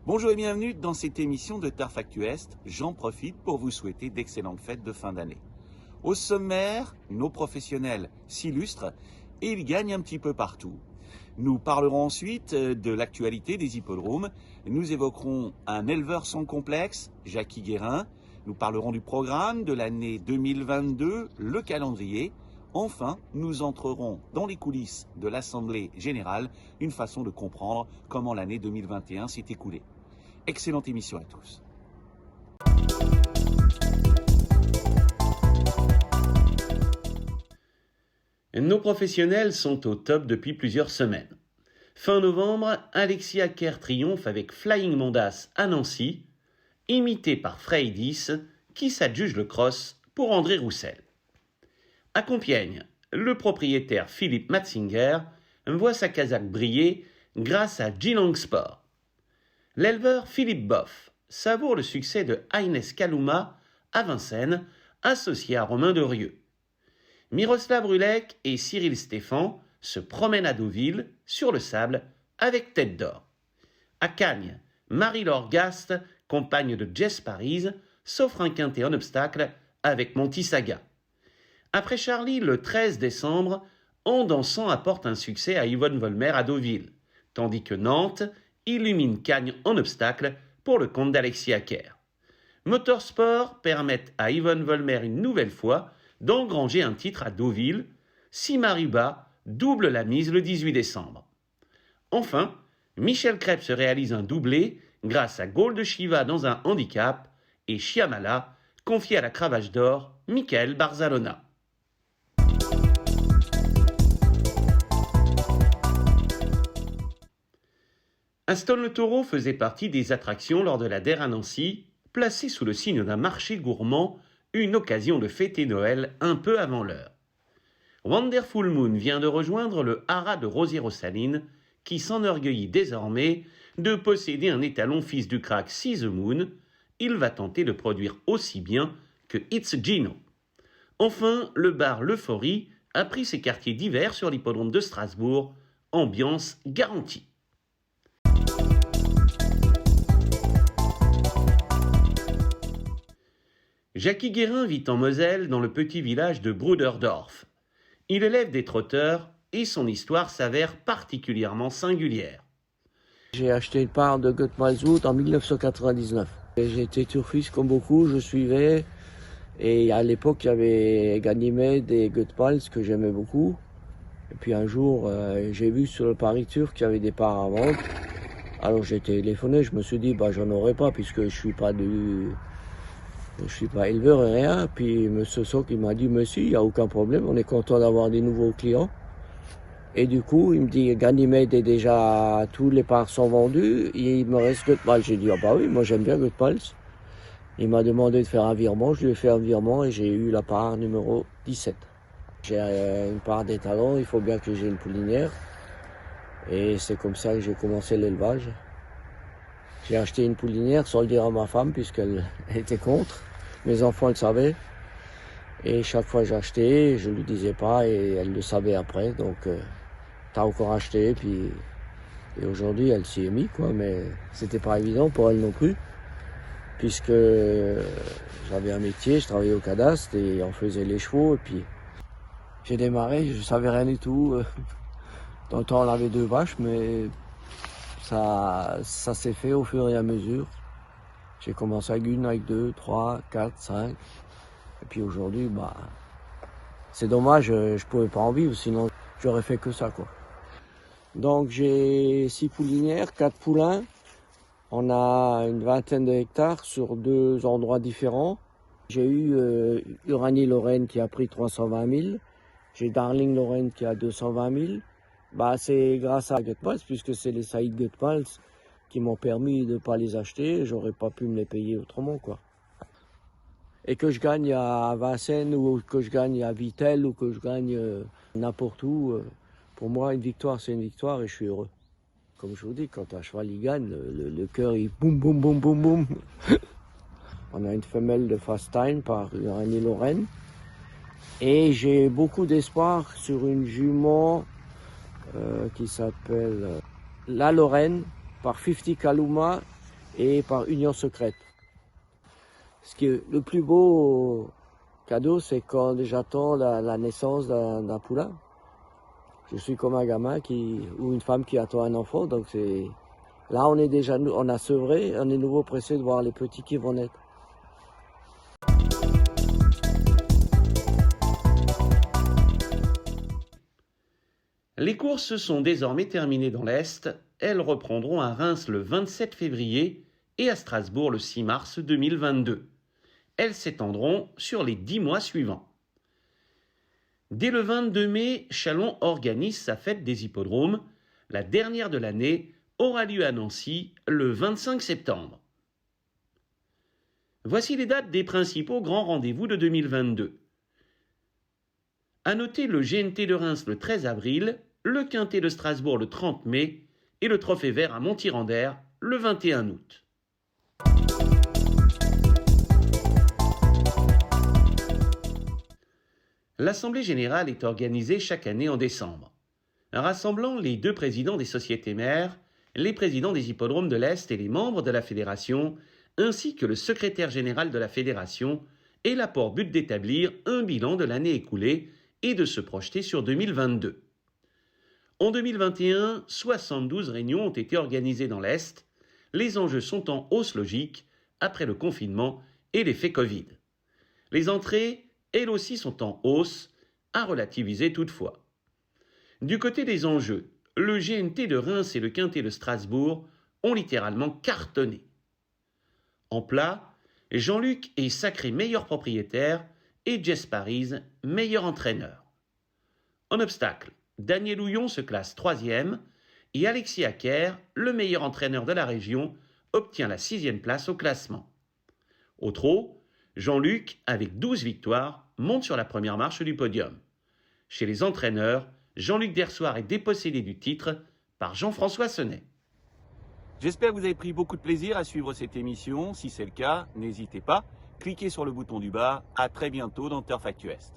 Bonjour et bienvenue dans cette émission de Turf Actu Est. J'en profite pour vous souhaiter d'excellentes fêtes de fin d'année. Au sommaire, nos professionnels s'illustrent et ils gagnent un petit peu partout. Nous parlerons ensuite de l'actualité des hippodromes. Nous évoquerons un éleveur sans complexe, Jackie Guérin. Nous parlerons du programme de l'année 2022, le calendrier. Enfin, nous entrerons dans les coulisses de l'Assemblée Générale, une façon de comprendre comment l'année 2021 s'est écoulée. Excellente émission à tous. Nos professionnels sont au top depuis plusieurs semaines. Fin novembre, Alexis Acker triomphe avec Flying Mondas à Nancy, imité par Freydis, qui s'adjuge le cross pour André Roussel. À Compiègne, le propriétaire Philippe Matzinger voit sa casaque briller grâce à Geelong Sport. L'éleveur Philippe Boff savoure le succès de Haines Kaluma à Vincennes, associé à Romain Derieux. Miroslav Rulek et Cyril Stéphan se promènent à Deauville, sur le sable, avec Tête d'Or. À Cagnes, Marie-Laure Gast, compagne de Jess Paris, s'offre un quintet en obstacle avec Monty Saga. Après Charlie, le 13 décembre, En dansant apporte un succès à Yvonne Volmer à Deauville, tandis que Nantes illumine Cagnes en obstacle pour le compte d'Alexis Acker. Motorsport permettent à Yvonne Volmer une nouvelle fois d'engranger un titre à Deauville, si Maruba double la mise le 18 décembre. Enfin, Michel Krebs réalise un doublé grâce à Gold Shiva dans un handicap et Chiamala confié à la cravache d'or Michael Barzalona. Aston Le Taureau faisait partie des attractions lors de la DER à Nancy, placée sous le signe d'un marché gourmand, une occasion de fêter Noël un peu avant l'heure. Wonderful Moon vient de rejoindre le haras de Rosier-aux-Salines, qui s'enorgueillit désormais de posséder un étalon fils du crack See the Moon. Il va tenter de produire aussi bien que It's Gino. Enfin, le bar L'Euphorie a pris ses quartiers d'hiver sur l'hippodrome de Strasbourg, ambiance garantie. Jackie Guérin vit en Moselle dans le petit village de Bruderdorf. Il élève des trotteurs et son histoire s'avère particulièrement singulière. J'ai acheté une part de Gutmalzwood en 1999. J'étais turfiste comme beaucoup, je suivais. Et à l'époque, il y avait Ganymede et Gutmals que j'aimais beaucoup. Et puis un jour, j'ai vu sur le Paris Turf qu'il y avait des parts à vendre. Alors j'ai téléphoné, je me suis dit, j'en aurai pas puisque je suis pas éleveur et rien. Puis M. Sock, il m'a dit, monsieur, il n'y a aucun problème, on est content d'avoir des nouveaux clients. Et du coup, il me dit, Ganymede est déjà, tous les parts sont vendus, et il me reste Gutmals. J'ai dit, oui, moi j'aime bien Gutmals. Il m'a demandé de faire un virement, je lui ai fait un virement et j'ai eu la part numéro 17. J'ai une part d'étalon, il faut bien que j'ai une poulinière. Et c'est comme ça que j'ai commencé l'élevage. J'ai acheté une poulinière sans le dire à ma femme puisqu'elle était contre. Mes enfants le savaient. Et chaque fois que j'achetais, je ne lui disais pas et elle le savait après. Donc, t'as encore acheté. Et aujourd'hui, elle s'y est mise, quoi. Mais c'était pas évident pour elle non plus. Puisque j'avais un métier, je travaillais au cadastre et on faisait les chevaux. Et puis, j'ai démarré, je savais rien du tout. Dans le temps, on avait 2 vaches, mais ça s'est fait au fur et à mesure. J'ai commencé avec 1, avec 2, 3, 4, 5. Et puis aujourd'hui, c'est dommage, je pouvais pas en vivre, sinon j'aurais fait que ça, quoi. Donc j'ai 6 poulinières, 4 poulains. On a une vingtaine de hectares sur 2 endroits différents. J'ai eu Uranie Lorraine qui a pris 320 000. J'ai Darling Lorraine qui a 220 000. C'est grâce à Gutmals, puisque c'est les Saïd Gutmals qui m'ont permis de ne pas les acheter. J'aurais pas pu me les payer autrement, quoi. Et que je gagne à Vincennes, ou que je gagne à Vittel, ou que je gagne n'importe où, pour moi, une victoire, c'est une victoire et je suis heureux. Comme je vous dis, quand un cheval il gagne, le cœur il boum boum boum boum boum. On a une femelle de Fast Time par Uranie Lorraine. Et j'ai beaucoup d'espoir sur une jument qui s'appelle La Lorraine par 50 Kaluma et par union secrète. Ce qui est le plus beau cadeau, c'est quand j'attends la naissance d'un poulain. Je suis comme un gamin ou une femme qui attend un enfant, donc là on a sevré, on est nouveau pressé de voir les petits qui vont naître. Les courses sont désormais terminées dans l'Est. Elles reprendront à Reims le 27 février et à Strasbourg le 6 mars 2022. Elles s'étendront sur les 10 mois suivants. Dès le 22 mai, Chalon organise sa fête des hippodromes. La dernière de l'année aura lieu à Nancy le 25 septembre. Voici les dates des principaux grands rendez-vous de 2022. À noter le GNT de Reims le 13 avril, le Quintet de Strasbourg le 30 mai et le Trophée Vert à Montirandère le 21 août. L'Assemblée générale est organisée chaque année en décembre, rassemblant les 2 présidents des sociétés mères, les présidents des hippodromes de l'Est et les membres de la fédération, ainsi que le secrétaire général de la fédération, et l'a pour but d'établir un bilan de l'année écoulée et de se projeter sur 2022. En 2021, 72 réunions ont été organisées dans l'Est. Les enjeux sont en hausse logique après le confinement et l'effet Covid. Les entrées, elles aussi, sont en hausse, à relativiser toutefois. Du côté des enjeux, le GNT de Reims et le Quintet de Strasbourg ont littéralement cartonné. En plat, Jean-Luc est sacré meilleur propriétaire et Jess Paris meilleur entraîneur. En obstacle, Daniel Houillon se classe 3e et Alexis Acker, le meilleur entraîneur de la région, obtient la 6e place au classement. Au trot, Jean-Luc, avec 12 victoires, monte sur la première marche du podium. Chez les entraîneurs, Jean-Luc Dersoir est dépossédé du titre par Jean-François Senet. J'espère que vous avez pris beaucoup de plaisir à suivre cette émission. Si c'est le cas, n'hésitez pas, cliquez sur le bouton du bas. À très bientôt dans Turf Actu Est.